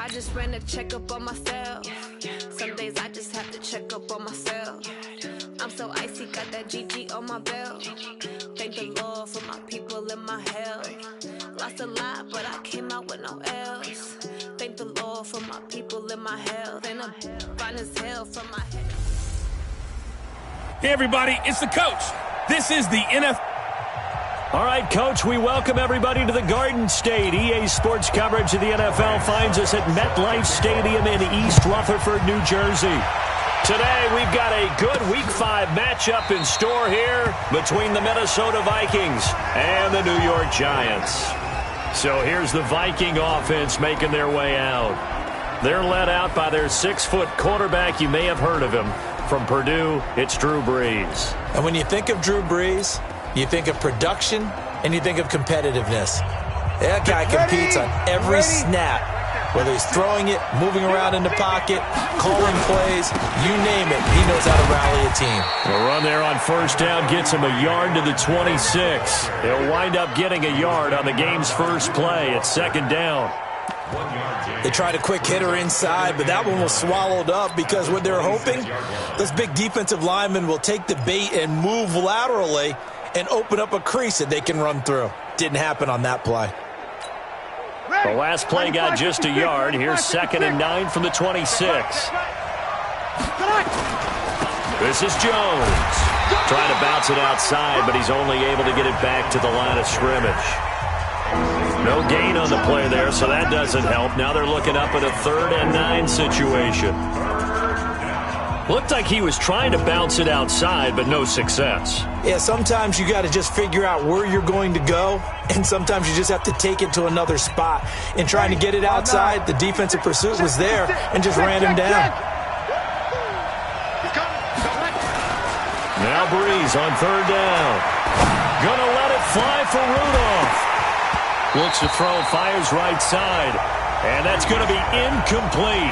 I just ran a checkup on myself. Some days I just have to check up on myself. I'm so icy, got that GG on my belt. Thank the Lord for my people in my health. Lost a lot, but I came out with no else. Thank the Lord for my people in my health. And I'm fine as hell from my head. Hey, everybody, it's the coach. This is the NFL. All right, Coach, we welcome everybody to the Garden State. EA Sports coverage of the NFL finds us at MetLife Stadium in East Rutherford, New Jersey. Today, we've got a good Week 5 matchup in store here between the Minnesota Vikings and the New York Giants. So here's the Viking offense making their way out. They're led out by their 6-foot quarterback. You may have heard of him. From Purdue, it's Drew Brees. And when you think of Drew Brees, you think of production, and you think of competitiveness. That guy competes on every snap, whether he's throwing it, moving around in the pocket, calling plays, you name it, he knows how to rally a team. The run there on first down gets him a yard to the 26. He'll wind up getting a yard on the game's first play at second down. They tried a quick hitter inside, but that one was swallowed up because what they're hoping, those big defensive linemen will take the bait and move laterally and open up a crease that they can run through. Didn't happen on that play. The last play got just a yard. Here's 2nd and 9 from the 26. This is Jones. Trying to bounce it outside, but he's only able to get it back to the line of scrimmage. No gain on the play there, so that doesn't help. Now they're looking up at a 3rd and 9 situation. Looked like he was trying to bounce it outside, but no success. Yeah, sometimes you got to just figure out where you're going to go, and sometimes you just have to take it to another spot. In trying to get it outside, the defensive pursuit was there and just ran him down. Now Brees on 3rd down. Gonna let it fly for Rudolph. Looks to throw, fires right side, and that's going to be incomplete.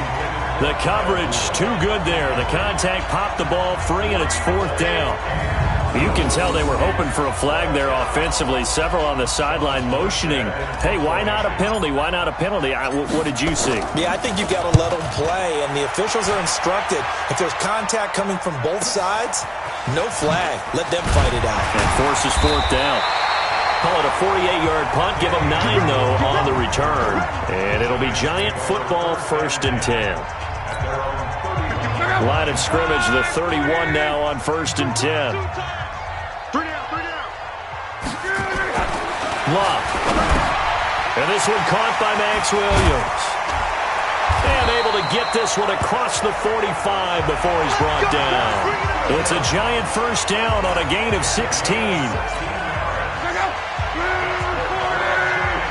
The coverage too good there. The contact popped the ball free, and it's 4th down. You can tell they were hoping for a flag there offensively. Several on the sideline motioning, hey, why not a penalty? Why not a penalty? What did you see? Yeah, I think you've got to let them play, and the officials are instructed. If there's contact coming from both sides, no flag. Let them fight it out. And forces 4th down. Call it a 48-yard punt. Give them 9, though, on the return. And it'll be Giant football, 1st and 10. Line of scrimmage, the 31 now on 1st and 10. Love. And this one caught by Max Williams. And able to get this one across the 45 before he's brought down. It's a Giant 1st down on a gain of 16.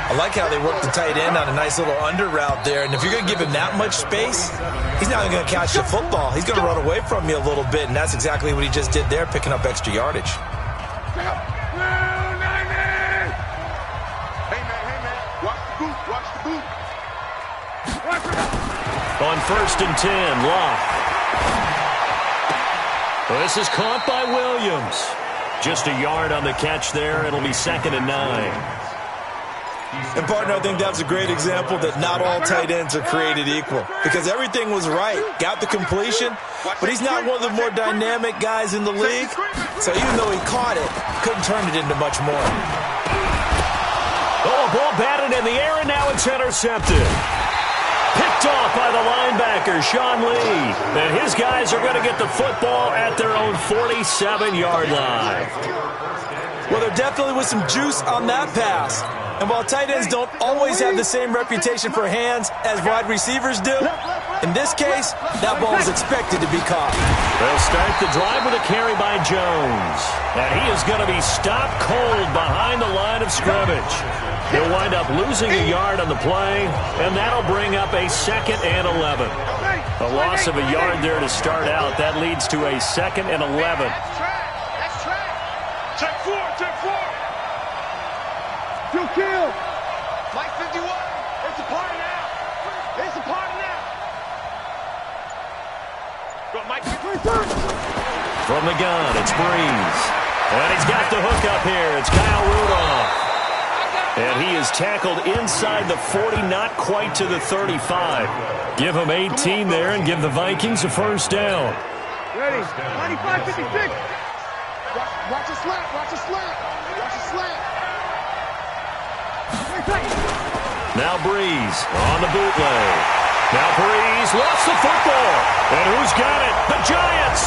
I like how they work the tight end on a nice little under route there. And if you're going to give him that much space, he's not going to catch the football. He's going to run away from you a little bit, and that's exactly what he just did there, picking up extra yardage. Hey, man, watch the boot, watch the boot. On 1st and 10, Locke. Well, this is caught by Williams. Just a yard on the catch there. It'll be 2nd and 9. And, partner, I think that's a great example that not all tight ends are created equal because everything was right. Got the completion, but he's not one of the more dynamic guys in the league. So even though he caught it, couldn't turn it into much more. Oh, ball batted in the air, and now it's intercepted. Picked off by the linebacker, Sean Lee. And his guys are going to get the football at their own 47-yard line. Well, there definitely was some juice on that pass. And while tight ends don't always have the same reputation for hands as wide receivers do, in this case, that ball is expected to be caught. They'll start the drive with a carry by Jones. And he is going to be stopped cold behind the line of scrimmage. He'll wind up losing a yard on the play, and that'll bring up a 2nd and 11. A loss of a yard there to start out. That leads to a 2nd and 11. Check 4, check 4. Kill. Mike 51. It's a party now. It's a party now. Go, Mike 51. From the gun, it's Brees. And he's got the hook up here. It's Kyle Rudolph. And he is tackled inside the 40, not quite to the 35. Give him 18 there and give the Vikings a first down. Ready. 95, 56. Watch a slant. Watch a slant. Watch a slant. Now Breeze on the bootleg. Now Breeze lost the football. And who's got it? The Giants.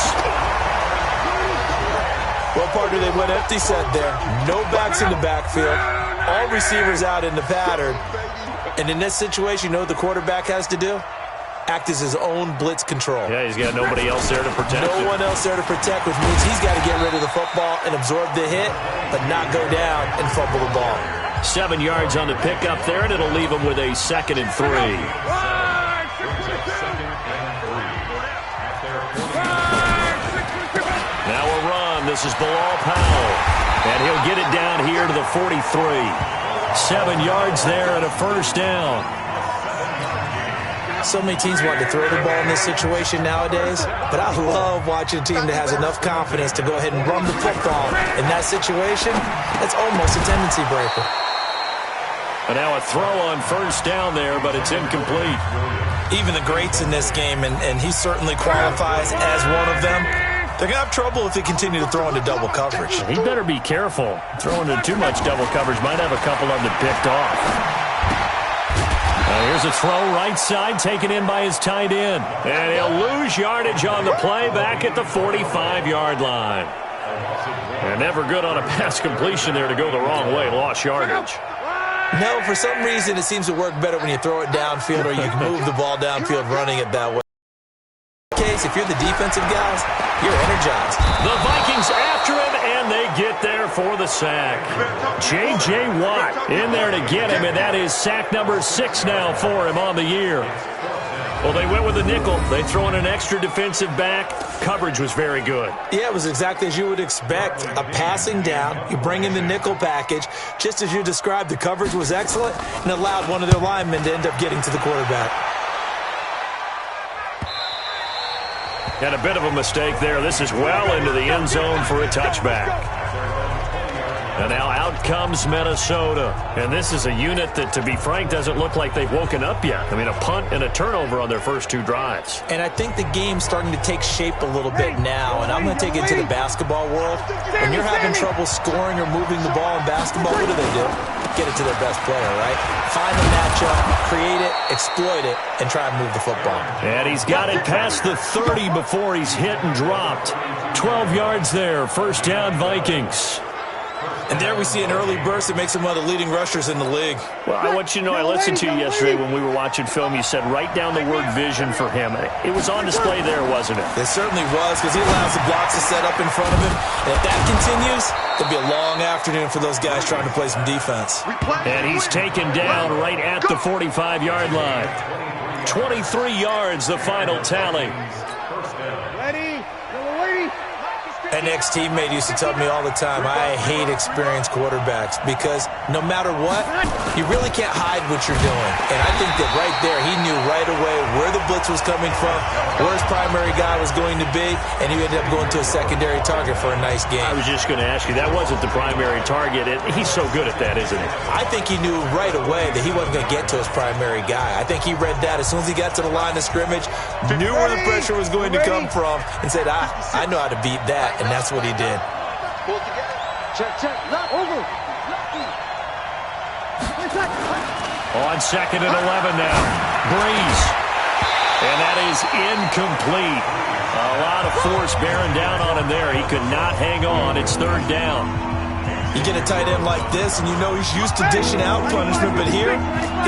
Well, partner, they went empty set there. No backs in the backfield. All receivers out in the pattern. And in this situation, you know what the quarterback has to do? Act as his own blitz control. Yeah, he's got nobody else there to protect him. No one else there to protect, which means he's got to get rid of the football and absorb the hit, but not go down and fumble the ball. 7 yards on the pickup there, and it'll leave him with a 2nd and 3. Now a run. This is Bilal Powell. And he'll get it down here to the 43. 7 yards there and a first down. So many teams want to throw the ball in this situation nowadays, but I love watching a team that has enough confidence to go ahead and run the football. In that situation, it's almost a tendency breaker. And now a throw on first down there, but it's incomplete. Even the greats in this game, and he certainly qualifies as one of them, they're going to have trouble if they continue to throw into double coverage. He better be careful. Throwing into too much double coverage might have a couple of them picked off. Here's a throw right side, taken in by his tight end. And he'll lose yardage on the play back at the 45-yard line. And never good on a pass completion there to go the wrong way. Lost yardage. No, for some reason it seems to work better when you throw it downfield or you can move the ball downfield running it that way. If you're the defensive guys, you're energized. The Vikings after him, and they get there for the sack. J.J. Watt in there to get him, and that is sack number 6 now for him on the year. Well, they went with a nickel. They throw in an extra defensive back. Coverage was very good. Yeah, it was exactly as you would expect. A passing down. You bring in the nickel package. Just as you described, the coverage was excellent and allowed one of their linemen to end up getting to the quarterback. And a bit of a mistake there. This is well into the end zone for a touchback. And now out comes Minnesota. And this is a unit that, to be frank, doesn't look like they've woken up yet. I mean, a punt and a turnover on their first 2 drives. And I think the game's starting to take shape a little bit now. And I'm going to take it to the basketball world. When you're having trouble scoring or moving the ball in basketball, what do? Get it to their best player, right? Find the matchup, create it, exploit it, and try and move the football. And he's got it past the 30 before he's hit and dropped. 12 yards there. First down, Vikings. And there we see an early burst that makes him one of the leading rushers in the league. Well, I want you to know, I listened to you yesterday when we were watching film. You said write down the word vision for him. It was on display there, wasn't it? It certainly was, because he allows the blocks to set up in front of him. And if that continues, it'll be a long afternoon for those guys trying to play some defense. And he's taken down right at the 45-yard line. 23 yards, the final tally. Ready? Waiting. An ex-teammate used to tell me all the time, I hate experienced quarterbacks because no matter what, you really can't hide what you're doing. And I think that right there, he knew right away where the blitz was coming from, where his primary guy was going to be, and he ended up going to a secondary target for a nice game. I was just going to ask you, that wasn't the primary target. He's so good at that, isn't he? I think he knew right away that he wasn't going to get to his primary guy. I think he read that as soon as he got to the line of scrimmage, knew where the pressure was going to come from, and said, I know how to beat that. And that's what he did. Pull together. Check. Lock. Over. On 2nd and 11 now. Breeze. And that is incomplete. A lot of force bearing down on him there. He could not hang on. It's 3rd down. You get a tight end like this, and you know he's used to dishing out punishment, but here,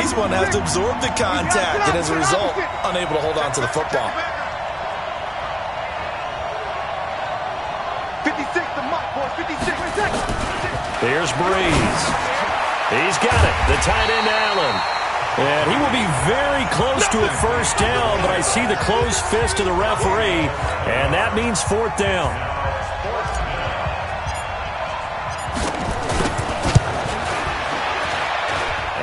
he's one that has to absorb the contact, and as a result, unable to hold on to the football. 56, the mark, boys. 56. Here's Breeze. He's got it. The tight end, Allen. And he will be very close to a first down, but I see the closed fist of the referee, and that means 4th down.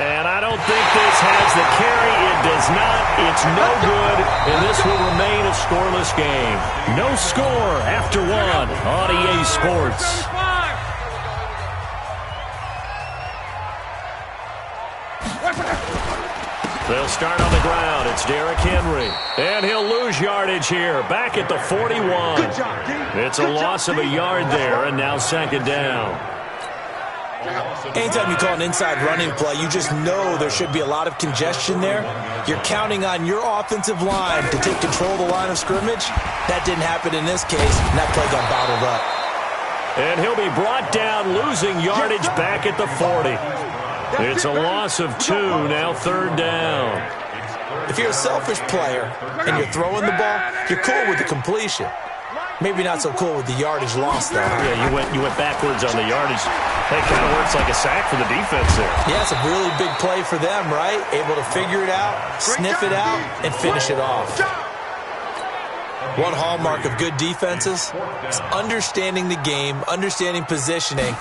And I don't think this has the carry. It does not. It's no good, and this will remain a scoreless game. No score after 1 on EA Sports. They'll start on the ground. It's Derrick Henry. And he'll lose yardage here. Back at the 41. Good job, D. It's a loss of a yard there, and now second down. Anytime you call an inside running play, you just know there should be a lot of congestion there. You're counting on your offensive line to take control of the line of scrimmage. That didn't happen in this case, and that play got bottled up. And he'll be brought down, losing yardage back at the 40. It's a loss of 2, now third down. If you're a selfish player and you're throwing the ball, you're cool with the completion. Maybe not so cool with the yardage loss, though. Yeah, you went backwards on the yardage. That kind of works like a sack for the defense there. Yeah, it's a really big play for them, right? Able to figure it out, sniff it out, and finish it off. One hallmark of good defenses is understanding the game, understanding positioning,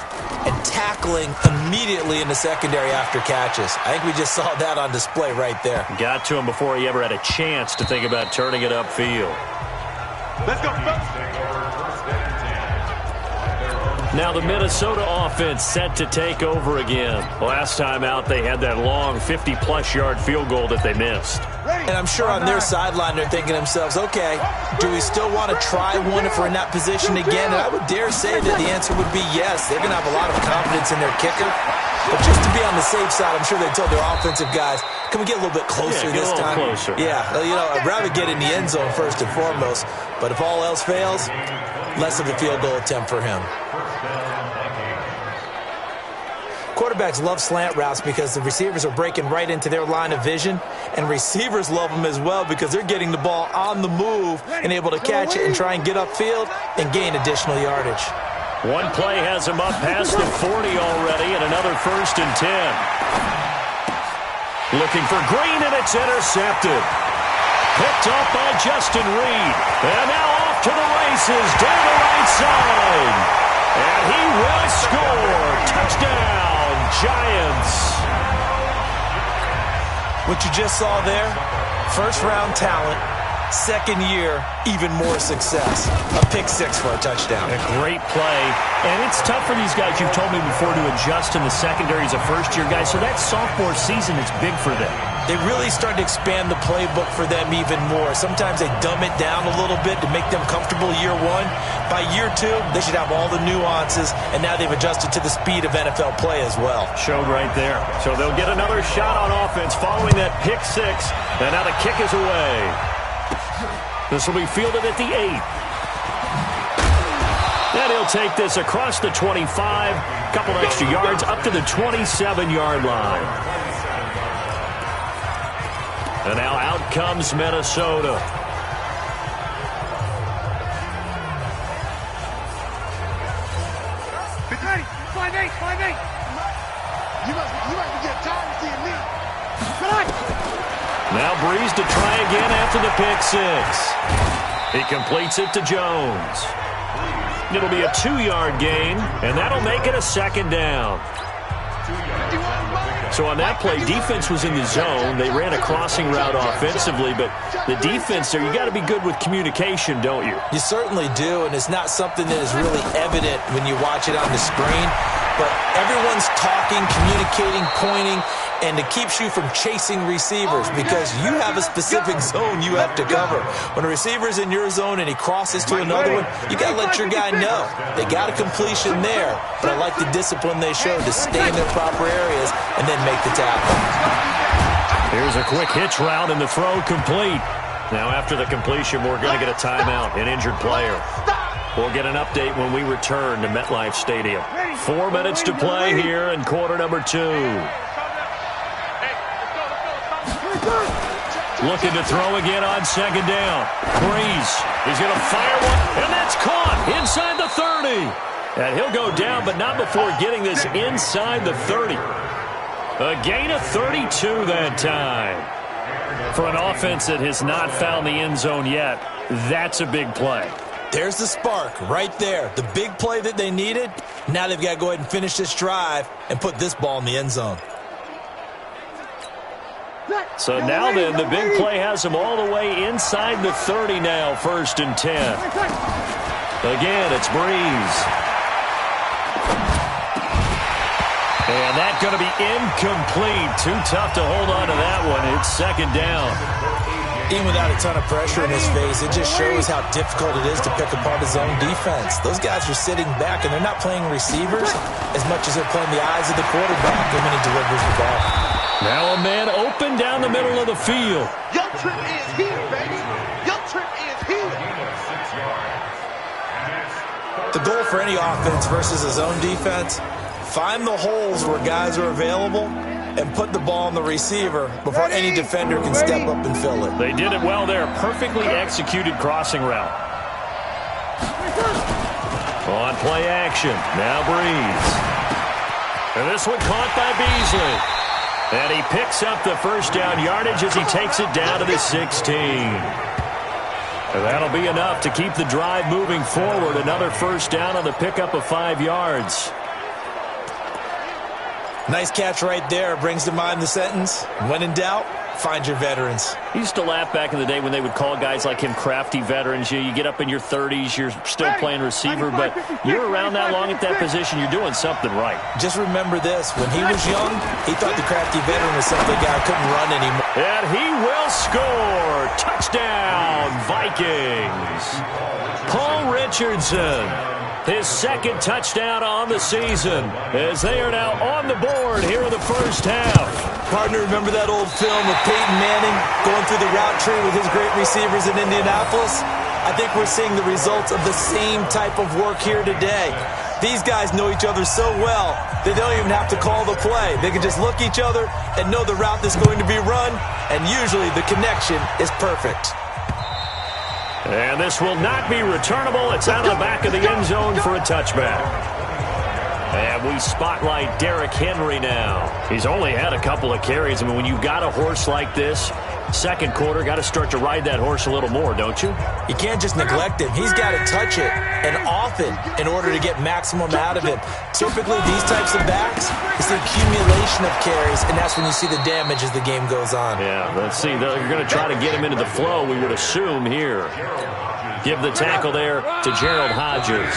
and tackling immediately in the secondary after catches. I think we just saw that on display right there. Got to him before he ever had a chance to think about turning it upfield. Let's go. Now the Minnesota offense set to take over again. Last time out, they had that long 50-plus yard field goal that they missed. And I'm sure on their sideline they're thinking to themselves, okay, do we still want to try one if we're in that position again? And I would dare say that the answer would be yes. They're going to have a lot of confidence in their kicker. But just to be on the safe side, I'm sure they told their offensive guys, can we get a little bit closer this time? Closer. Yeah, I'd rather get in the end zone first and foremost. But if all else fails, less of a field goal attempt for him. Quarterbacks love slant routes because the receivers are breaking right into their line of vision, and receivers love them as well because they're getting the ball on the move and able to catch it and try and get upfield and gain additional yardage. One play has him up past the 40 already, and another 1st and 10. Looking for Green, and it's intercepted. Picked up by Justin Reed. And now off to the races down the right side. And he will score. Touchdown, Giants. What you just saw there, first-round talent, second year, even more success. A pick six for a touchdown. A great play. And it's tough for these guys, you've told me before, to adjust in the secondary as a first-year guy. So that sophomore season is big for them. They really started to expand the playbook for them even more. Sometimes they dumb it down a little bit to make them comfortable year one. By year two, they should have all the nuances, and now they've adjusted to the speed of NFL play as well. Showed right there. So they'll get another shot on offense following that pick six, and now the kick is away. This will be fielded at the 8. And he'll take this across the 25, couple extra yards up to the 27-yard line. And now out comes Minnesota. Ready, 5-8. You must get tired of seeing me. Now Breeze to try again after the pick six. He completes it to Jones. It'll be a 2-yard gain, and that'll make it a second down. So on that play, defense was in the zone. They ran a crossing route offensively, but the defense there, you got to be good with communication, don't you? You certainly do, and it's not something that is really evident when you watch it on the screen. But everyone's talking, communicating, pointing, and it keeps you from chasing receivers because you have a specific zone you have to cover. When a receiver's in your zone and he crosses to another one, you got to let your guy know. They got a completion there, but I like the discipline they showed to stay in their proper areas and then make the tackle. Here's a quick hitch route and the throw complete. Now after the completion, we're going to get a timeout, an injured player. We'll get an update when we return to MetLife Stadium. 4 minutes to play here in quarter number 2. Looking to throw again on second down. Breeze. He's going to fire one, and that's caught inside the 30. And he'll go down, but not before getting this inside the 30. A gain of 32 that time. For an offense that has not found the end zone yet, that's a big play. There's the spark right there. The big play that they needed. Now they've got to go ahead and finish this drive and put this ball in the end zone. So now then, the big play has them all the way inside the 30 now, 1st and 10. Again, it's Breeze. And that's going to be incomplete. Too tough to hold on to that one. It's second down. Even without a ton of pressure in his face, it just shows how difficult it is to pick apart his own defense. Those guys are sitting back, and they're not playing receivers as much as they're playing the eyes of the quarterback when he delivers the ball. Now a man open down the middle of the field. Your trip is here, baby. Your trip is here. The goal for any offense versus his own defense, find the holes where guys are available and put the ball on the receiver before any defender can step up and fill it. They did it well there. Perfectly executed crossing route. On play action. Now Breeze. And this one caught by Beasley. And he picks up the first down yardage as he takes it down to the 16. And that'll be enough to keep the drive moving forward. Another first down on the pickup of 5 yards. Nice catch right there. Brings to mind the sentence, when in doubt, find your veterans. I used to laugh back in the day when they would call guys like him crafty veterans. You get up in your 30s, you're still playing receiver, but you're around that long at that position, you're doing something right. Just remember this. When he was young, he thought the crafty veteran was some guy who couldn't run anymore. And he will score. Touchdown, Vikings. Paul Richardson. His second touchdown on the season as they are now on the board here in the first half. Partner, remember that old film of Peyton Manning going through the route tree with his great receivers in Indianapolis? I think we're seeing the results of the same type of work here today. These guys know each other so well they don't even have to call the play. They can just look each other and know the route that's going to be run, and usually the connection is perfect. And this will not be returnable. It's out of the back of the end zone for a touchback. And we spotlight Derrick Henry now. He's only had a couple of carries. I mean, when you've got a horse like this, second quarter, got to start to ride that horse a little more, don't you? You can't just neglect him. He's got to touch it, and often, in order to get maximum out of him. Typically, these types of backs, it's the accumulation of carries, and that's when you see the damage as the game goes on. Yeah, let's see. You're going to try to get him into the flow, we would assume here. Give the tackle there to Gerald Hodges.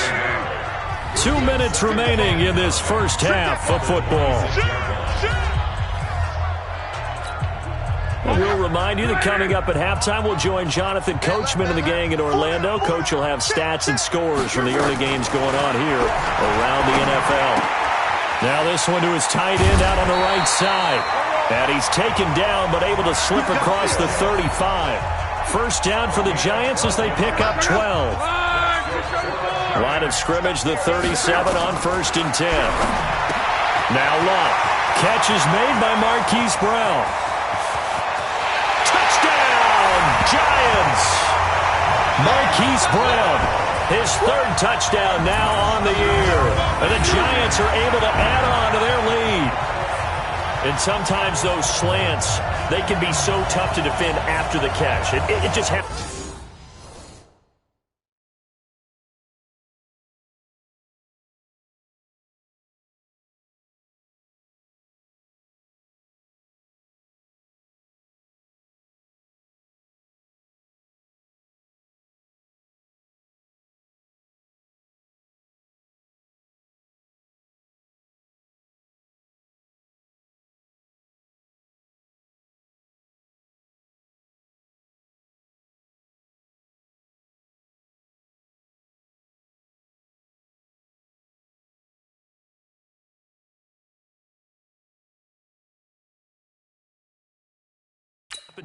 2 minutes remaining in this first half of football. We'll remind you that coming up at halftime, we'll join Jonathan Coachman and the gang in Orlando. Coach will have stats and scores from the early games going on here around the NFL. Now this one to his tight end out on the right side. And he's taken down but able to slip across the 35. First down for the Giants as they pick up 12. Line of scrimmage, the 37 on 1st and 10. Now Love. Catch is made by Marquise Brown. Giants. Marquise Brown, his third touchdown now on the year. And the Giants are able to add on to their lead. And sometimes those slants, they can be so tough to defend after the catch. It just happens.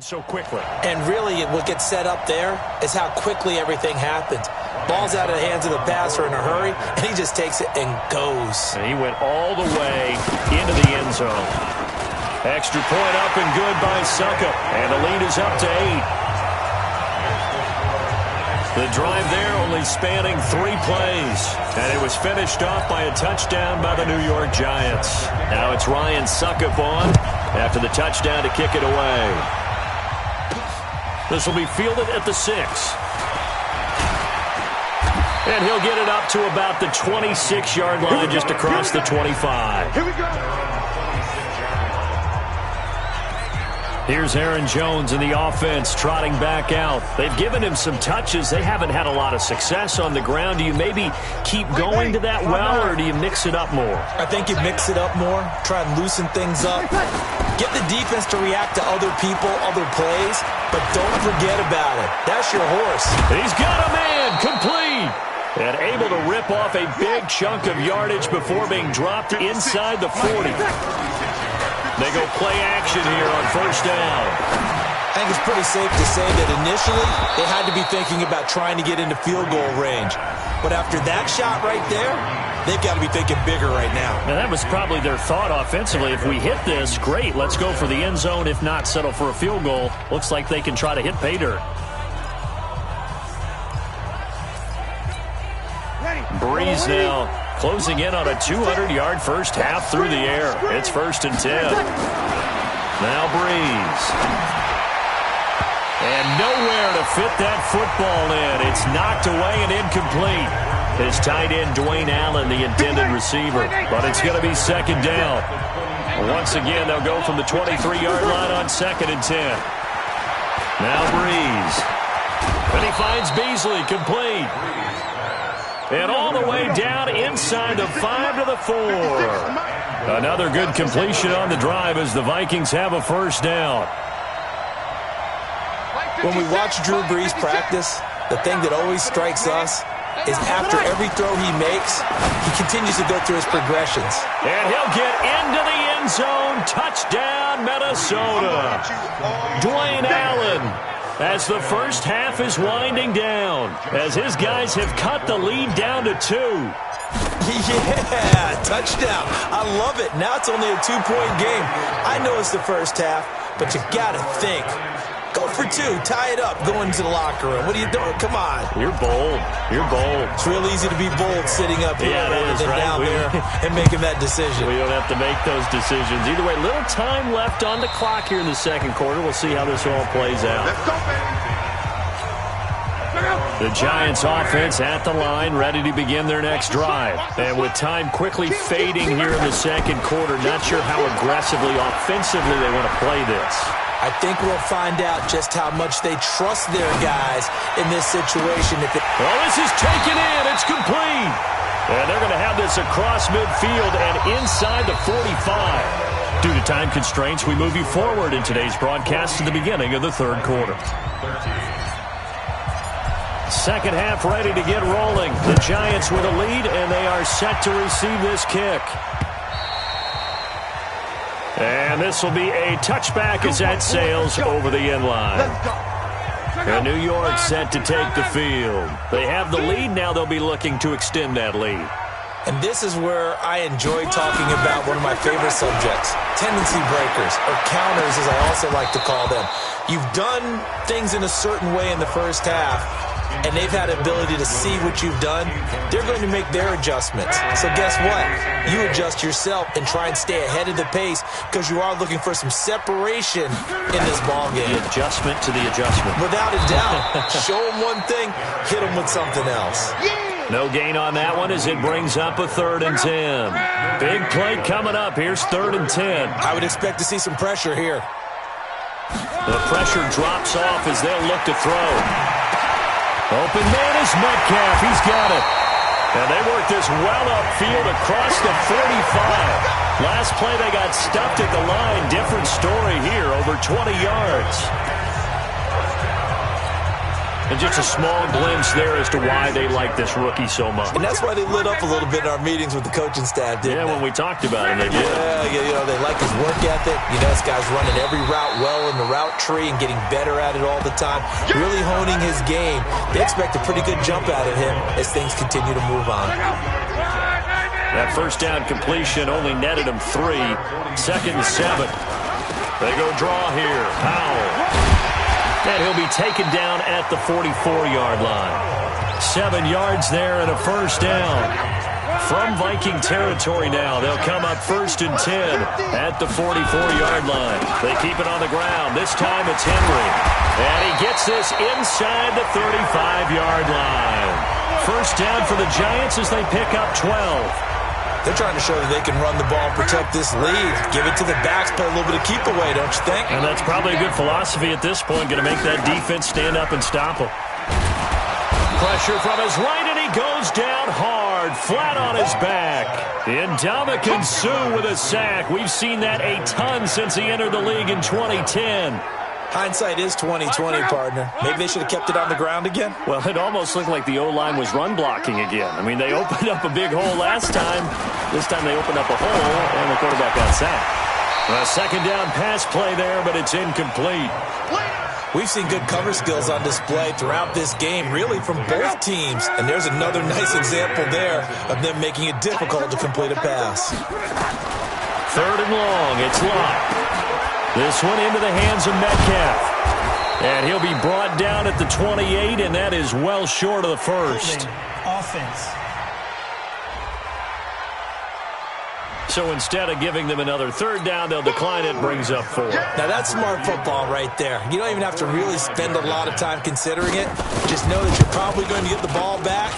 So quickly. And really what gets set up there is how quickly everything happens. Ball's out of the hands of the passer in a hurry, and he just takes it and goes. And he went all the way into the end zone. Extra point up and good by Suckup. And the lead is up to 8. The drive there only spanning 3 plays. And it was finished off by a touchdown by the New York Giants. Now it's Ryan Suckup on after the touchdown to kick it away. This will be fielded at the 6. And he'll get it up to about the 26-yard line, just across the 25. Here we go. Here's Aaron Jones in the offense trotting back out. They've given him some touches. They haven't had a lot of success on the ground. Do you maybe keep going to that well, or do you mix it up more? I think you mix it up more, try and loosen things up. Get the defense to react to other people, other plays, but don't forget about it. That's your horse. He's got a man, complete. And able to rip off a big chunk of yardage before being dropped inside the 40. They go play action here on first down. I think it's pretty safe to say that initially they had to be thinking about trying to get into field goal range. But after that shot right there, they've got to be thinking bigger right now. And that was probably their thought offensively. If we hit this, great, let's go for the end zone. If not, settle for a field goal. Looks like they can try to hit pay dirt. Breeze now closing in on a 200-yard first half through the air. It's 1st and 10. Now Breeze. And nowhere to fit that football in. It's knocked away and incomplete. His tight end, Dwayne Allen, the intended receiver. But it's going to be 2nd down. Once again, they'll go from the 23-yard line on 2nd and 10. Now Breeze. And he finds Beasley, complete. And all the way down inside the 5 to the 4. Another good completion on the drive as the Vikings have a first down. When we watch Drew Brees practice, the thing that always strikes us is after every throw he makes, he continues to go through his progressions. And he'll get into the end zone. Touchdown, Minnesota. Dwayne Allen, as the first half is winding down, as his guys have cut the lead down to 2. Yeah, touchdown. I love it. Now it's only a 2-point game. I know it's the first half, but you got to think. Go for 2. Tie it up. Go into the locker room. What are you doing? Come on. You're bold. You're bold. It's real easy to be bold sitting up here rather than down there and making that decision. We don't have to make those decisions. Either way, little time left on the clock here in the second quarter. We'll see how this all plays out. Let's go, baby. The Giants offense at the line, ready to begin their next drive. And with time quickly fading here in the second quarter, not sure how aggressively, offensively they want to play this. I think we'll find out just how much they trust their guys in this situation. Well, this is taken in. It's complete. And they're going to have this across midfield and inside the 45. Due to time constraints, we move you forward in today's broadcast to the beginning of the third quarter. Second half ready to get rolling. The Giants with a lead, and they are set to receive this kick. And this will be a touchback as that sails over the end line. And New York set to take the field. They have the lead. Now they'll be looking to extend that lead. And this is where I enjoy talking about one of my favorite subjects, tendency breakers, or counters as I also like to call them. You've done things in a certain way in the first half, and they've had the ability to see what you've done. They're going to make their adjustments. So guess what? You adjust yourself and try and stay ahead of the pace because you are looking for some separation in this ballgame. The adjustment to the adjustment. Without a doubt. Show them one thing, hit them with something else. No gain on that one as it brings up a 3rd and 10. Big play coming up. Here's 3rd and 10. I would expect to see some pressure here. The pressure drops off as they'll look to throw. Open man is Metcalf. He's got it. And they work this well upfield across the 45. Last play they got stuffed at the line. Different story here, over 20 yards. And just a small glimpse there as to why they like this rookie so much. And that's why they lit up a little bit in our meetings with the coaching staff, didn't they? When we talked about him, they did. Yeah, they like his work ethic. This guy's running every route well in the route tree and getting better at it all the time. Really honing his game. They expect a pretty good jump out of him as things continue to move on. That first down completion only netted him 3. 2nd and 7. They go draw here. Powell. And he'll be taken down at the 44-yard line. 7 yards there and a first down. From Viking territory now, they'll come up 1st and 10 at the 44-yard line. They keep it on the ground. This time it's Henry. And he gets this inside the 35-yard line. First down for the Giants as they pick up 12. They're trying to show that they can run the ball and protect this lead. Give it to the backs, play a little bit of keep away, don't you think? And that's probably a good philosophy at this point, going to make that defense stand up and stop him. Pressure from his right, and he goes down hard, flat on his back. Ndamukong Suh with a sack. We've seen that a ton since he entered the league in 2010. Hindsight is 20/20, partner. Maybe they should have kept it on the ground again. Well, it almost looked like the O-line was run blocking again. I mean, they opened up a big hole last time. This time they opened up a hole, and the quarterback got sacked. A second down pass play there, but it's incomplete. We've seen good cover skills on display throughout this game, really from both teams. And there's another nice example there of them making it difficult to complete a pass. Third and long, it's locked. This one into the hands of Metcalf. And he'll be brought down at the 28, and that is well short of the first. Offense. So instead of giving them another third down, they'll decline it, brings up 4. Now that's smart football right there. You don't even have to really spend a lot of time considering it. Just know that you're probably going to get the ball back.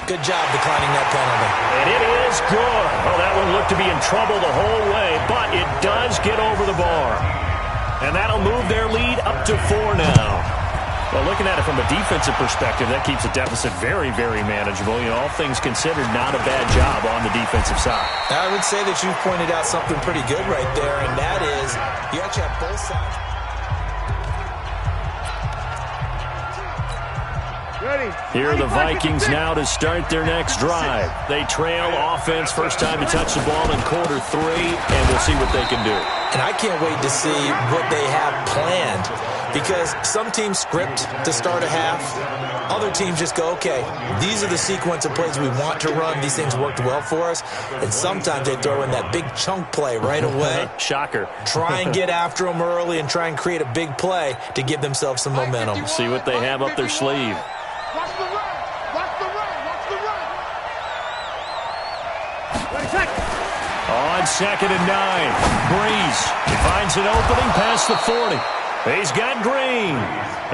Good job declining that penalty. And it is good. Oh, that one looked to be in trouble the whole way, but it does get over the bar. And that'll move their lead up to 4 now. Well, looking at it from a defensive perspective, that keeps the deficit very, very manageable. You know, all things considered, not a bad job on the defensive side. I would say that you've pointed out something pretty good right there, and that is you actually have both sides. Here are the Vikings now to start their next drive. They trail offense, first time to touch the ball in quarter 3, and we'll see what they can do. And I can't wait to see what they have planned, because some teams script to start a half. Other teams just go, okay, these are the sequence of plays we want to run. These things worked well for us. And sometimes they throw in that big chunk play right away. Shocker. Try and get after them early and try and create a big play to give themselves some momentum. See what they have up their sleeve. Watch the run. Watch the run. Watch the run. On 2nd and 9, Breeze finds an opening past the 40. He's got Green,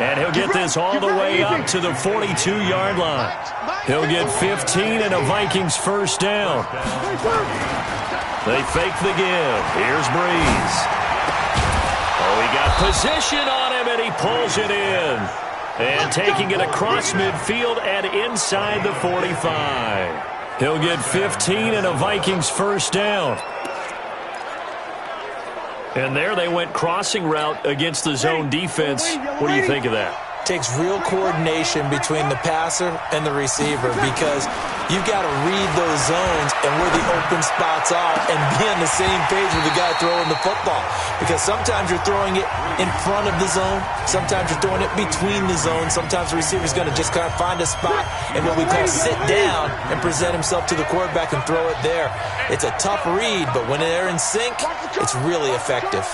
and he'll get this all the way up to the 42-yard line. He'll get 15 and a Vikings first down. They fake the give. Here's Breeze. Oh, he got position on him, and he pulls it in. And taking it across midfield and inside the 45. He'll get 15 and a Vikings first down. And there they went crossing route against the zone defense. What do you think of that? Takes real coordination between the passer and the receiver, because you've got to read those zones and where the open spots are and be on the same page with the guy throwing the football. Because sometimes you're throwing it in front of the zone. Sometimes you're throwing it between the zones. Sometimes the receiver's going to just kind of find a spot and what we call sit down and present himself to the quarterback and throw it there. It's a tough read, but when they're in sync, it's really effective.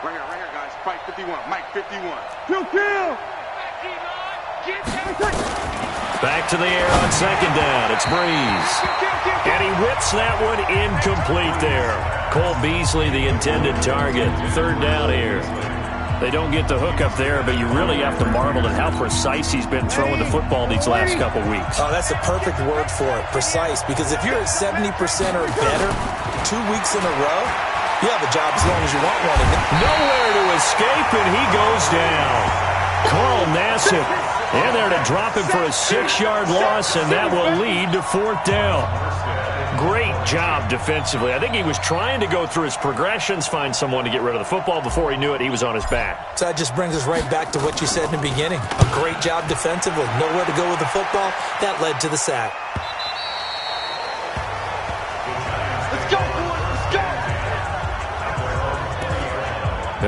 Right here, guys. Fight 51. Mike 51. Kill. Back to the air on 2nd down. It's Breeze. And he whips that one incomplete there. Cole Beasley, the intended target. 3rd down here. They don't get the hook up there, but you really have to marvel at how precise he's been throwing the football these last couple weeks. Oh, that's the perfect word for it, precise. Because if you're at 70% or better 2 weeks in a row, you have a job as long as you want one. Nowhere to escape, and he goes down. Carl Nassib in there to drop him for a 6-yard loss, and that will lead to 4th down. Great job defensively. I think he was trying to go through his progressions, find someone to get rid of the football. Before he knew it, he was on his back. So that just brings us right back to what you said in the beginning. A great job defensively. Nowhere to go with the football. That led to the sack. Let's go, boys. Let's go.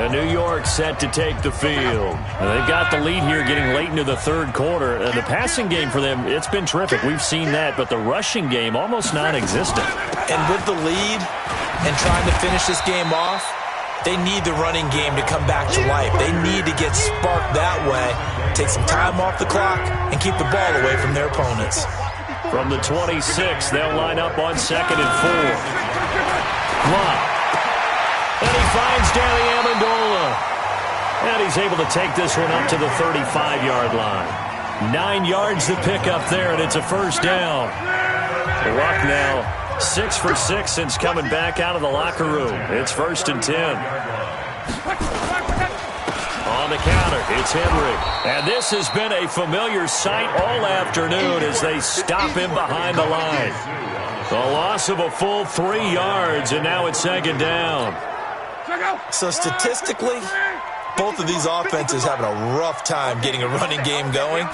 New York set to take the field. They've got the lead here getting late into the 3rd quarter. The passing game for them, it's been terrific. We've seen that, but the rushing game almost non-existent. And with the lead and trying to finish this game off, they need the running game to come back to life. They need to get sparked that way, take some time off the clock, and keep the ball away from their opponents. From the 26, they'll line up on 2nd and 4. Block. And he finds Danny Amendola. And he's able to take this one up to the 35-yard line. 9 yards to pick up there, and it's a first down. Luck now 6 for 6 since coming back out of the locker room. It's 1st and 10. On the counter, it's Henry. And this has been a familiar sight all afternoon as they stop him behind the line. A loss of a full 3 yards, and now it's 2nd down. So statistically, both of these offenses having a rough time getting a running game going.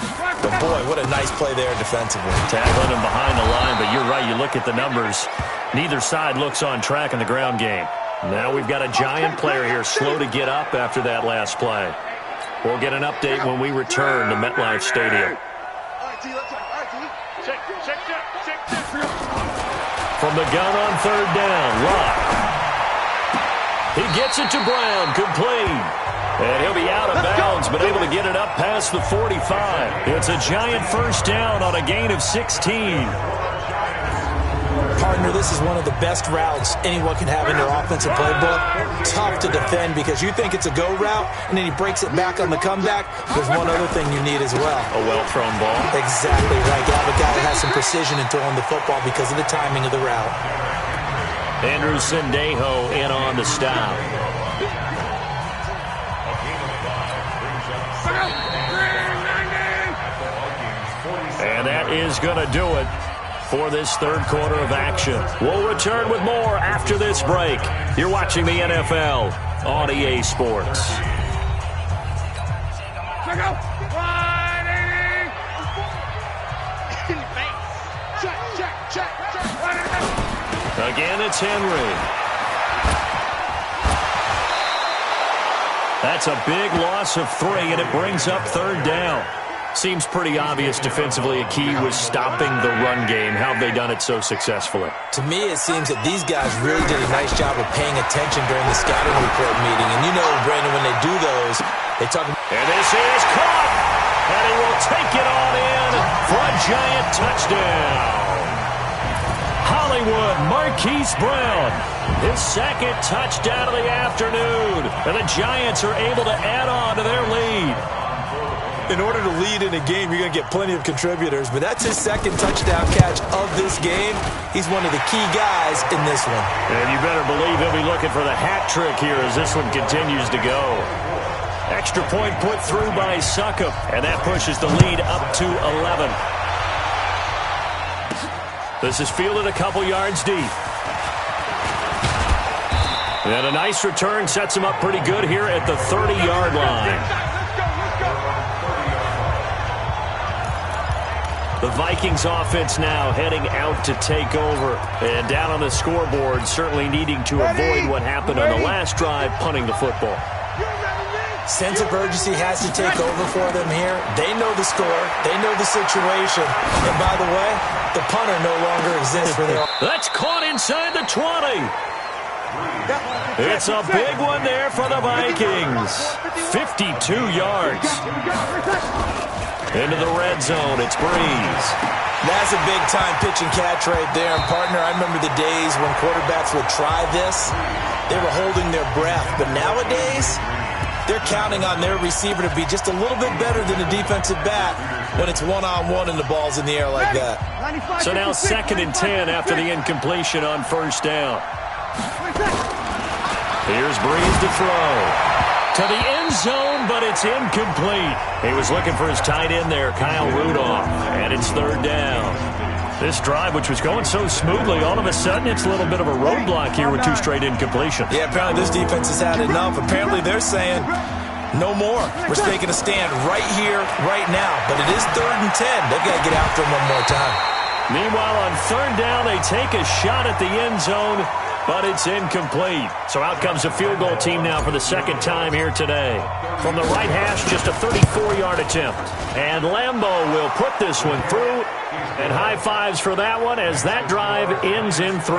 But, boy, what a nice play there defensively. Tackling him behind the line, but you're right. You look at the numbers. Neither side looks on track in the ground game. Now we've got a giant player here slow to get up after that last play. We'll get an update when we return to MetLife Stadium. From the gun on 3rd down, Luck. He gets it to Brown, complete. And he'll be out of bounds, but able to get it up past the 45. It's a giant first down on a gain of 16. Partner, this is one of the best routes anyone can have in their offensive playbook. Tough to defend because you think it's a go route, and then he breaks it back on the comeback. There's one other thing you need as well. A well-thrown ball. Exactly right. You have a guy that has some precision in throwing the football because of the timing of the route. Andrew Sendejo in on the stop. And that is going to do it for this 3rd quarter of action. We'll return with more after this break. You're watching the NFL on EA Sports. Again, it's Henry. That's a big loss of 3, and it brings up 3rd down. Seems pretty obvious defensively a key was stopping the run game. How have they done it so successfully? To me, it seems that these guys really did a nice job of paying attention during the scouting report meeting. And you know, Brandon, when they do those, they talk about... And this is caught! And he will take it on in for a giant touchdown. Hollywood Marquise Brown, his 2nd touchdown of the afternoon. And the Giants are able to add on to their lead. In order to lead in a game, you're going to get plenty of contributors, but that's his 2nd touchdown catch of this game. He's one of the key guys in this one. And you better believe he'll be looking for the hat trick here as this one continues to go. Extra point put through by Succop, and that pushes the lead up to 11. This is fielded a couple yards deep. And a nice return sets him up pretty good here at the 30-yard line. The Vikings offense now heading out to take over. And down on the scoreboard, certainly needing to avoid what happened on the last drive, punting the football. Sense of urgency has to take over for them here. They know the score. They know the situation. And by the way, the punter no longer exists for them. That's caught inside the 20. It's a big one there for the Vikings. 52 yards. Into the red zone, it's Breeze. That's a big-time pitch and catch right there. And, partner, I remember the days when quarterbacks would try this. They were holding their breath. But nowadays, they're counting on their receiver to be just a little bit better than the defensive back when it's one-on-one and the ball's in the air like that. So now 2nd and 10 after the incompletion on 1st down. Here's Breeze to throw. To the end zone, but it's incomplete. He was looking for his tight end there, Kyle Rudolph, and it's 3rd down. This drive, which was going so smoothly, all of a sudden it's a little bit of a roadblock here with 2 straight incompletions. Yeah, apparently this defense has had enough. Apparently they're saying, no more. We're taking a stand right here, right now. But it is 3rd and 10. They've got to get after him one more time. Meanwhile, on 3rd down, they take a shot at the end zone, but it's incomplete. So out comes a field goal team now for the 2nd time here today. From the right hash, just a 34-yard attempt. And Lambeau will put this one through. And high fives for that one as that drive ends in 3.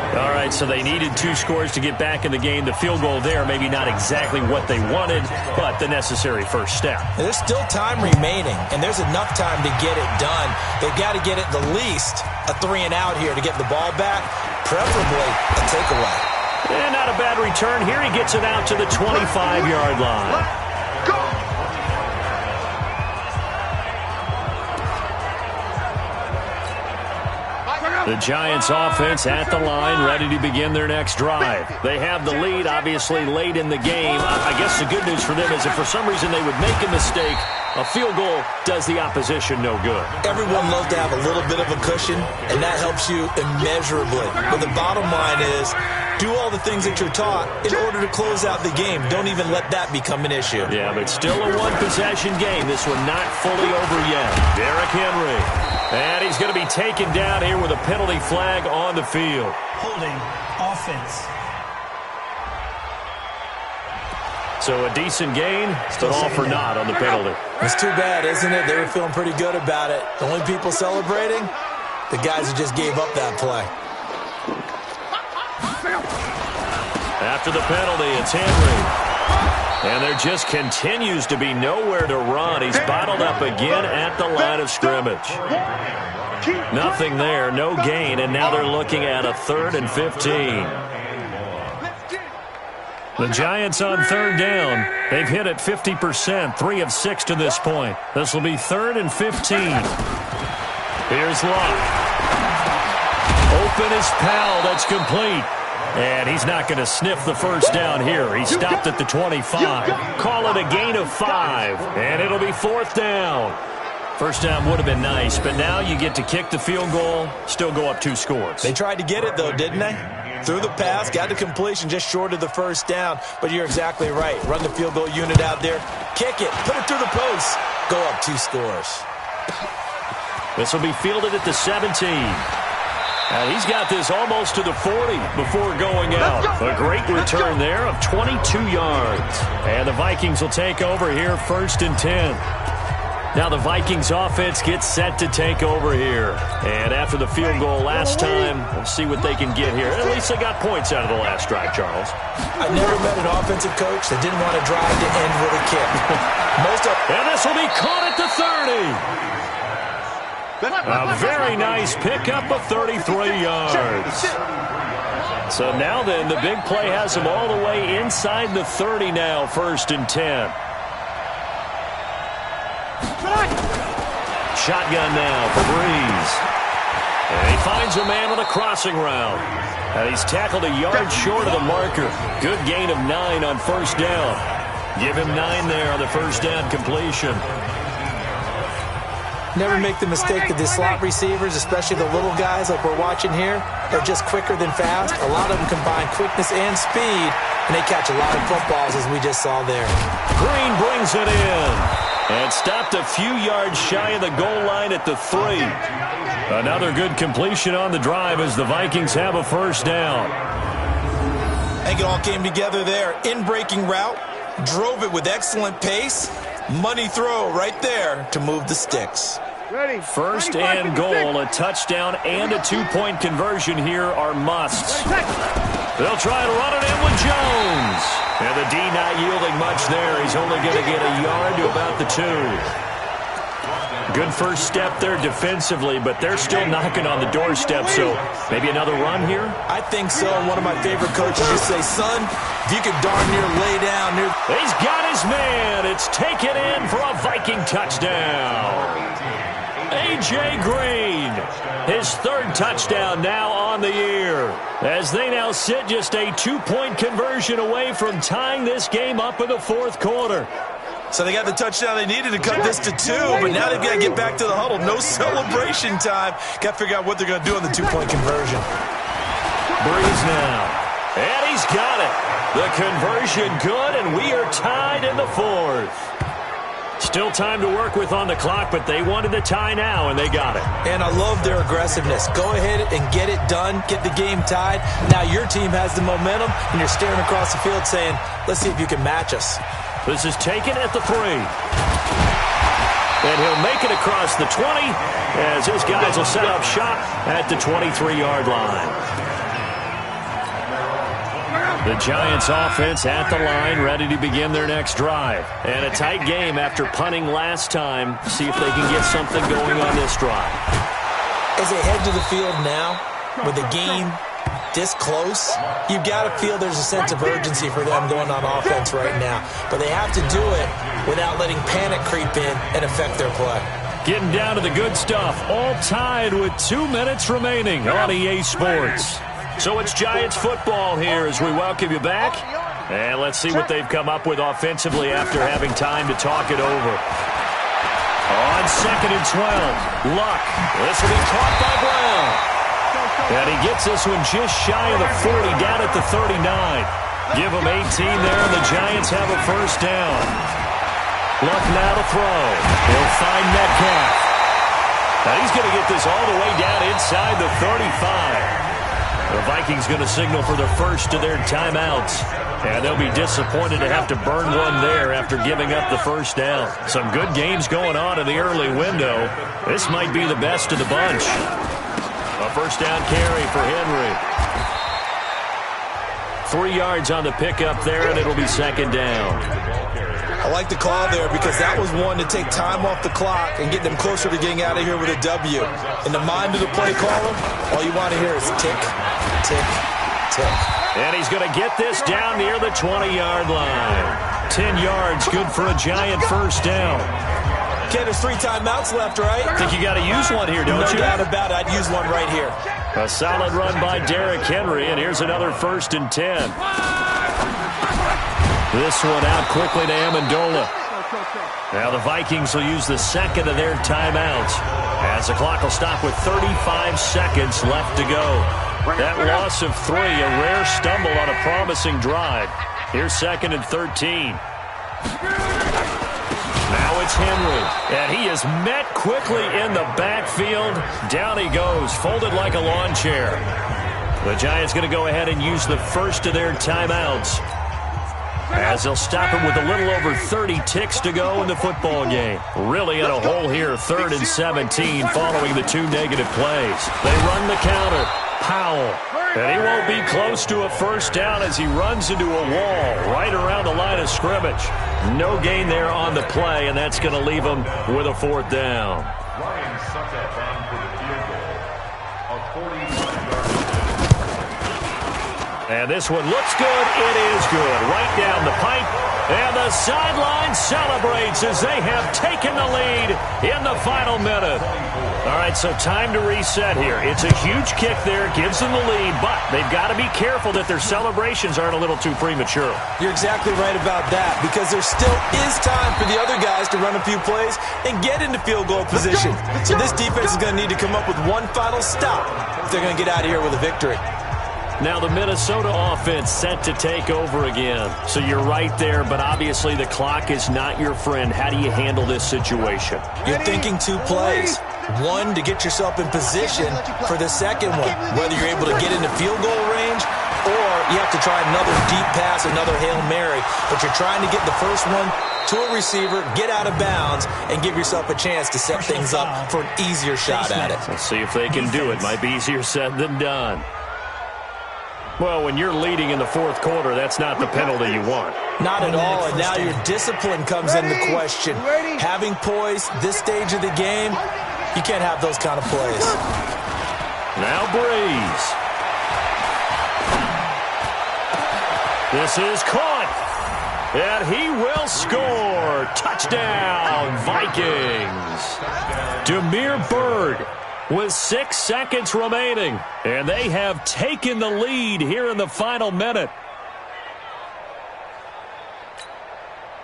All right, so they needed 2 scores to get back in the game. The field goal there, maybe not exactly what they wanted, but the necessary first step. There's still time remaining, and there's enough time to get it done. They've got to get at the least a 3-and-out here to get the ball back, preferably a takeaway. And not a bad return here. He gets it out to the 25-yard line. The Giants offense at the line, ready to begin their next drive. They have the lead, obviously, late in the game. I guess the good news for them is if for some reason they would make a mistake, a field goal does the opposition no good. Everyone loves to have a little bit of a cushion, and that helps you immeasurably. But the bottom line is, do all the things that you're taught in order to close out the game. Don't even let that become an issue. Yeah, but still a one-possession game. This one not fully over yet. Derrick Henry. And he's going to be taken down here with a penalty flag on the field. Holding offense. So a decent gain, but all for naught on the penalty. It's too bad, isn't it? They were feeling pretty good about it. The only people celebrating, the guys who just gave up that play. After the penalty, it's Henry. And there just continues to be nowhere to run. He's bottled up again at the line of scrimmage. Nothing there, no gain, and now they're looking at a 3rd and 15. The Giants on 3rd down. They've hit it 50%, 3 of 6 to this point. This will be 3rd and 15. Here's Luck. Open is Powell. That's complete. And he's not going to sniff the first down here. He stopped at the 25. Call it a gain of 5. And it'll be 4th down. First down would have been nice, but now you get to kick the field goal, still go up 2 scores. They tried to get it, though, didn't they? Threw the pass, got the completion just short of the first down. But you're exactly right. Run the field goal unit out there. Kick it. Put it through the post. Go up 2 scores. This will be fielded at the 17. And he's got this almost to the 40 before going out. A great return there of 22 yards. And the Vikings will take over here 1st and 10. Now the Vikings offense gets set to take over here. And after the field goal last time, we'll see what they can get here. At least they got points out of the last drive, Charles. I never met an offensive coach that didn't want to drive to end with a kick. And this will be caught at the 30. A very nice pickup of 33 yards. So now then, the big play has them all the way inside the 30 now, 1st and 10. Shotgun now for Breeze. And he finds a man on a crossing route. And he's tackled a yard short of the marker. Good gain of 9 on 1st down. Give him 9 there on the 1st down completion. Never make the mistake that the slot receivers, especially the little guys like we're watching here, are just quicker than fast. A lot of them combine quickness and speed, and they catch a lot of footballs, as we just saw there. Green brings it in. And stopped a few yards shy of the goal line at the 3. Another good completion on the drive as the Vikings have a 1st down. I think it all came together there. In-breaking route, drove it with excellent pace. Money throw right there to move the sticks. 1st and goal, a touchdown and a 2-point conversion here are musts. They'll try to run it in with Jones. And the D not yielding much there. He's only going to get a yard to about the 2. Good first step there defensively, but they're still knocking on the doorstep, so maybe another run here? I think so. One of my favorite coaches used to say, son, if you could darn near lay down near... He's got his man. It's taken in for a Viking touchdown. A.J. Green, his 3rd touchdown now on the year, as they now sit just a 2-point conversion away from tying this game up in the 4th quarter. So they got the touchdown they needed to cut this to 2, but now they've got to get back to the huddle. No celebration time. Got to figure out what they're going to do on the 2-point conversion. Breeze now, and he's got it. The conversion good, and we are tied in the 4th. Still time to work with on the clock, but they wanted the tie now, and they got it. And I love their aggressiveness. Go ahead and get it done. Get the game tied. Now your team has the momentum, and you're staring across the field saying, let's see if you can match us. This is taken at the 3. And he'll make it across the 20, as his guys will set up shop at the 23-yard line. The Giants offense at the line, ready to begin their next drive. And a tight game after punting last time. See if they can get something going on this drive. As they head to the field now, with the game this close, you've got to feel there's a sense of urgency for them going on offense right now. But they have to do it without letting panic creep in and affect their play. Getting down to the good stuff, all tied with 2 minutes remaining on EA Sports. So it's Giants football here as we welcome you back. And let's see what they've come up with offensively after having time to talk it over. On 2nd and 12, Luck. This will be caught by Brown. And he gets this one just shy of the 40, down at the 39. Give them 18 there, and the Giants have a first down. Luck now to throw. He'll find Metcalf. Now he's going to get this all the way down inside the 35. The Vikings going to signal for the first of their timeouts. And they'll be disappointed to have to burn one there after giving up the first down. Some good games going on in the early window. This might be the best of the bunch. A first down carry for Henry. 3 yards on the pickup there, and it'll be second down. I like the call there because that was one to take time off the clock and get them closer to getting out of here with a W. In the mind of the play caller, all you want to hear is tick, tick, tick. And he's going to get this down near the 20-yard line. 10 yards, good for a Giant first down. Okay, there's 3 timeouts left, right? Think you got to use one here, don't you? No doubt about it. I'd use one right here. A solid run by Derrick Henry, and here's another 1st and 10. This one out quickly to Amendola. Now the Vikings will use the second of their timeouts as the clock will stop with 35 seconds left to go. That loss of 3, a rare stumble on a promising drive. Here's 2nd and 13. Now it's Henry, and he is met quickly in the backfield. Down he goes, folded like a lawn chair. The Giants going to go ahead and use the first of their timeouts as they'll stop him with a little over 30 ticks to go in the football game. Really in a hole here, 3rd and 17 following the 2 negative plays. They run the counter. Powell. And he won't be close to a first down as he runs into a wall right around the line of scrimmage. No gain there on the play, and that's going to leave him with a 4th down. And this one looks good. It is good. Right down the pipe. And the sideline celebrates as they have taken the lead in the final minute. All right, so time to reset here. It's a huge kick there. Gives them the lead, but they've got to be careful that their celebrations aren't a little too premature. You're exactly right about that because there still is time for the other guys to run a few plays and get into field goal position. So this defense is going to need to come up with one final stop if they're going to get out of here with a victory. Now the Minnesota offense set to take over again. So you're right there, but obviously the clock is not your friend. How do you handle this situation? You're thinking 2 plays. One, to get yourself in position for the second one, whether you're able to get into field goal range or you have to try another deep pass, another Hail Mary. But you're trying to get the first one to a receiver, get out of bounds, and give yourself a chance to set things up for an easier shot at it. Let's see if they can do it. Might be easier said than done. Well, when you're leading in the 4th quarter, that's not the penalty you want. Not at all, and now your discipline comes into question. Having poise this stage of the game, you can't have those kind of plays. Now Breeze. This is caught, and he will score. Touchdown, Vikings. Damiere Byrd with 6 seconds remaining, and they have taken the lead here in the final minute.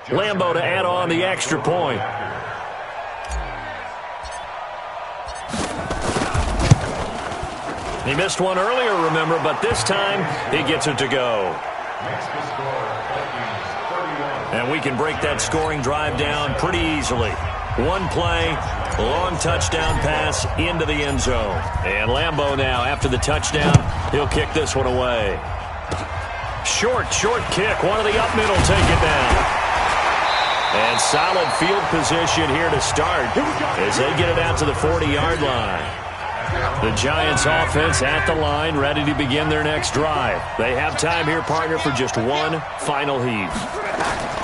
Lambo to add on the extra point. He missed one earlier, remember, but this time he gets it to go. And we can break that scoring drive down pretty easily. One play, long touchdown pass into the end zone. And Lambo now, after the touchdown, he'll kick this one away. Short kick. One of the up middle take it down. And solid field position here to start as they get it out to the 40-yard line. The Giants offense at the line, ready to begin their next drive. They have time here, partner, for just one final heave.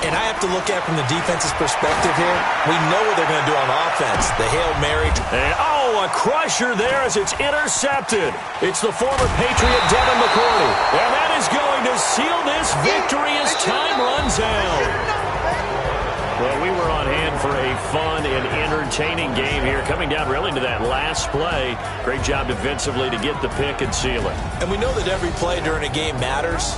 And I have to look at from the defense's perspective here. We know what they're going to do on offense. The Hail Mary. And, a a crusher there as it's intercepted. It's the former Patriot Devin McCourty. And that is going to seal this victory as time runs out. Well, we were on hand for a fun and entertaining game here, coming down really to that last play. Great job defensively to get the pick and seal it. And we know that every play during a game matters.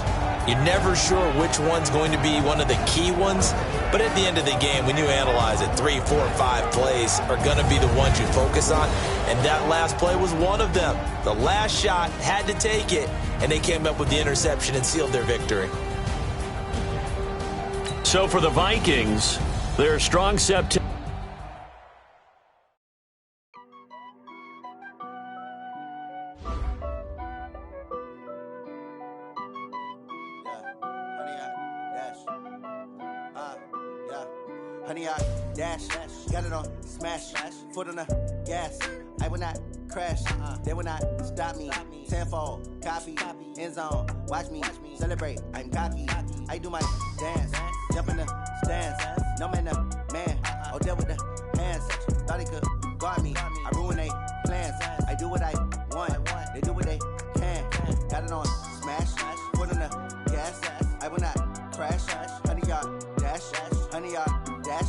You're never sure which one's going to be one of the key ones. But at the end of the game, when you analyze it, 3, 4, 5 plays are going to be the ones you focus on. And that last play was one of them. The last shot had to take it, and they came up with the interception and sealed their victory. So for the Vikings, their strong September. Honey, I dash, got it on, smash, foot on the gas. I will not crash, they will not stop me. Tenfold, copy, end zone, watch me celebrate. I'm cocky, I do my dance, jump in the stands. No man, man, oh, deal with the hands. Thought he could guard me, I ruin they plans. I do what I want, they do what they can. Got it on, smash, foot on the gas. I will not crash, honey, y'all dash, honey, y'all dash,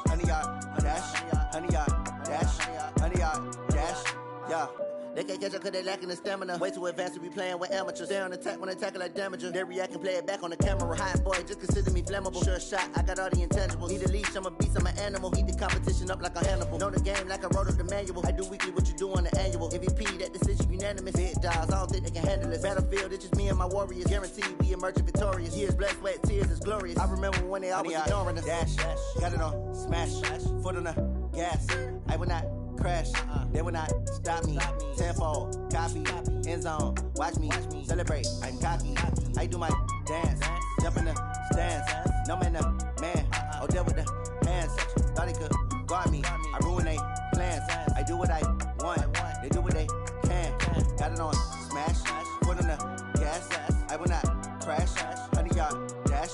honey, y'all dash, honey, y'all dash, honey, y'all dash, yeah. They can't catch up cause they lacking the stamina. Way too advanced to be playing with amateurs. Stay on attack when they tackle like damager. They react and play it back on the camera. Hot boy, just consider me flammable. Sure shot, I got all the intangibles. Need a leash, I'm a beast, I'm an animal. Heat the competition up like a Hannibal. Know the game like I wrote up the manual. I do weekly what you do on the annual. MVP, that decision unanimous. Big dogs, I don't think they can handle it. Battlefield, it's just me and my warriors. Guaranteed we emerging victorious. Years, blood, sweat, tears is glorious. I remember when they always ignoring us. Dash, got it on, smash, foot on the gas. I will not crash, they will not stop me. Tenfold, copy, end zone, watch me celebrate. I'm cocky, I do my dance, jump in the stands. No man, man, oh, deal with the hands. Thought he could guard me, I ruin they plans. I do what I want, they do what they can. Got it on, smash, foot on the gas. I will not crash, honey, y'all dash,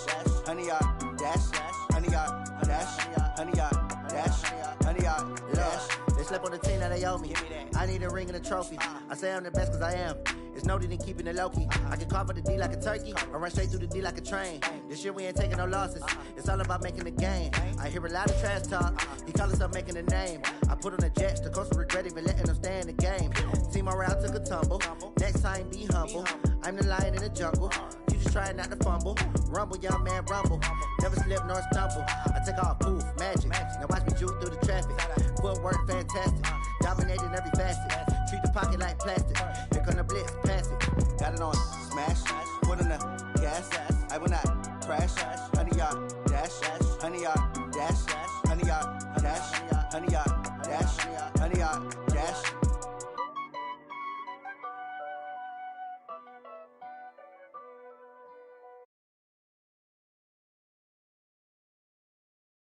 honey, y'all dash, honey, y'all dash, honey, y'all dash, honey, y'all dash. They slept on the team that they owe me. I need a ring and a trophy. I say I'm the best cause I am. It's noted in keeping it low-key. I can carve up the D like a turkey or run straight through the D like a train. This year we ain't taking no losses. It's all about making the game. I hear a lot of trash talk. He call himself making a name. I put on the Jets. The coach regret even letting them stay in the game. Team morale took a tumble. Next time be humble. I'm the lion in the jungle. You just trying not to fumble. Rumble, young man, rumble. Never slip nor stumble. I take off, poof, magic. Now watch me juke through the traffic. Footwork fantastic. Dominating every facet. Treat the pocket like plastic. Here come the blitz, pass it. Got it on, smash. Foot on the gas. I will not crash. Honey, y'all dash.